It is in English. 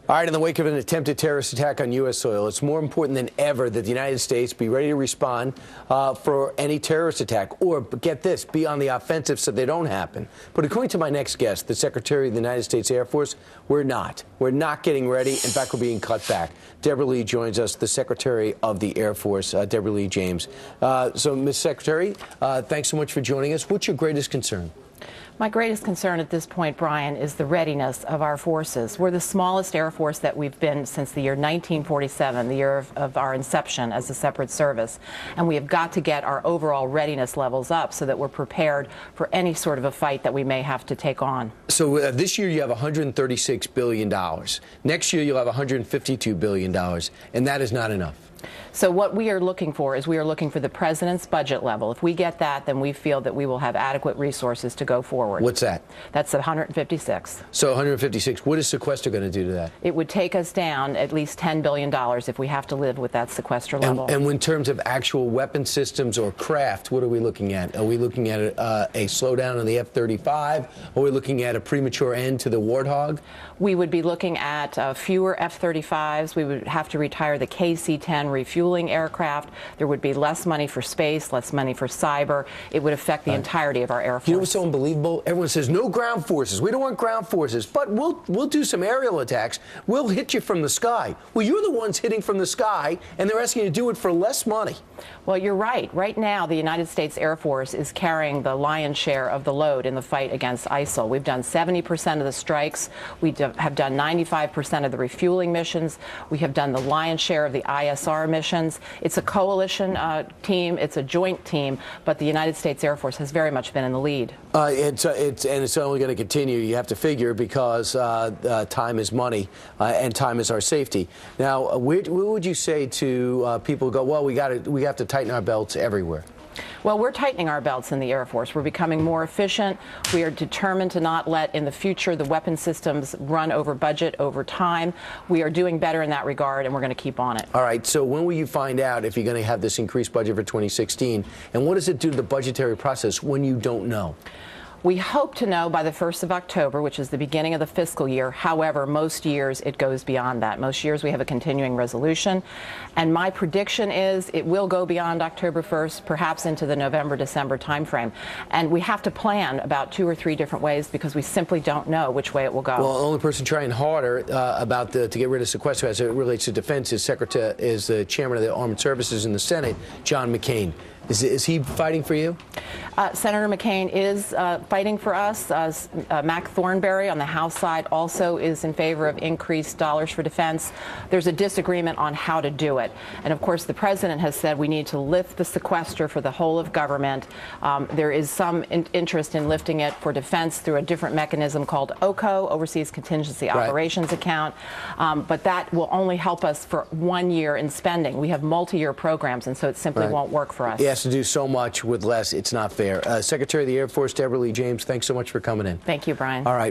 All right, in the wake of an attempted terrorist attack on U.S. soil, it's more important than ever that the United States be ready to respond for any terrorist attack, or, get this, be on the offensive so they don't happen. But according to my next guest, the Secretary of the United States Air Force, we're not. We're not getting ready. In fact, we're being cut back. Deborah Lee joins us, the Secretary of the Air Force, Deborah Lee James. So, Ms. Secretary, thanks so much for joining us. What's your greatest concern? My greatest concern at this point, Brian, is the readiness of our forces. We're the smallest Air Force that we've been since the year 1947, the year of our inception as a separate service. And we have got to get our overall readiness levels up so that we're prepared for any sort of a fight that we may have to take on. So this year you have $136 billion. Next year you'll have $152 billion. And that is not enough. So what we are looking for is we are looking for the president's budget level. If we get that, then we feel that we will have adequate resources to go forward. What's that? That's 156. So 156. What is sequester going to do to that? It would take us down at least $10 billion if we have to live with that sequester level. And in terms of actual weapon systems or craft, what are we looking at? Are we looking at a slowdown on the F-35? Are we looking at a premature end to the Warthog? We would be looking at fewer F-35s. We would have to retire the KC-10 refueling aircraft. There would be less money for space, less money for cyber. It would affect the entirety of our Air Force. You know what's so unbelievable? Everyone says no ground forces. We don't want ground forces, but we'll do some aerial attacks. We'll hit you from the sky. Well, you're the ones hitting from the sky, and they're asking you to do it for less money. Well, you're right. Right now, the United States Air Force is carrying the lion's share of the load in the fight against ISIL. We've done 70% of the strikes. We have done 95% of the refueling missions. We have done the lion's share of the ISR missions. It's a coalition team. It's a joint team. But the United States Air Force has very much been in the lead. And it's only going to continue. You have to figure, because time is money, and time is our safety. Now, what would you say to people who go, well, we have to tighten our belts everywhere? Well, we're tightening our belts in the Air Force. We're becoming more efficient. We are determined to not let, in the future, the weapon systems run over budget over time. We are doing better in that regard, and we're going to keep on it. All right. So when will you find out if you're going to have this increased budget for 2016? And what does it do to the budgetary process when you don't know? We hope to know by the 1st of October, which is the beginning of the fiscal year. However, most years it goes beyond that. Most years we have a continuing resolution. And my prediction is it will go beyond October 1st, perhaps into the November-December timeframe. And we have to plan about 2 or 3 different ways because we simply don't know which way it will go. Well, the only person trying harder to get rid of sequester as it relates to defense is the chairman of the Armed Services in the Senate, John McCain. Is he fighting for you? Senator McCain is fighting for us. Mac Thornberry on the House side also is in favor of increased dollars for defense. There's a disagreement on how to do it. And of course, the president has said we need to lift the sequester for the whole of government. There is some interest in lifting it for defense through a different mechanism called OCO, Overseas Contingency Operations Account. But that will only help us for 1 year in spending. We have multi-year programs, and so it simply won't work for us. He has to do so much with less. It's not fair. Secretary of the Air Force, Deborah Lee James, thanks so much for coming in. Thank you, Brian. All right.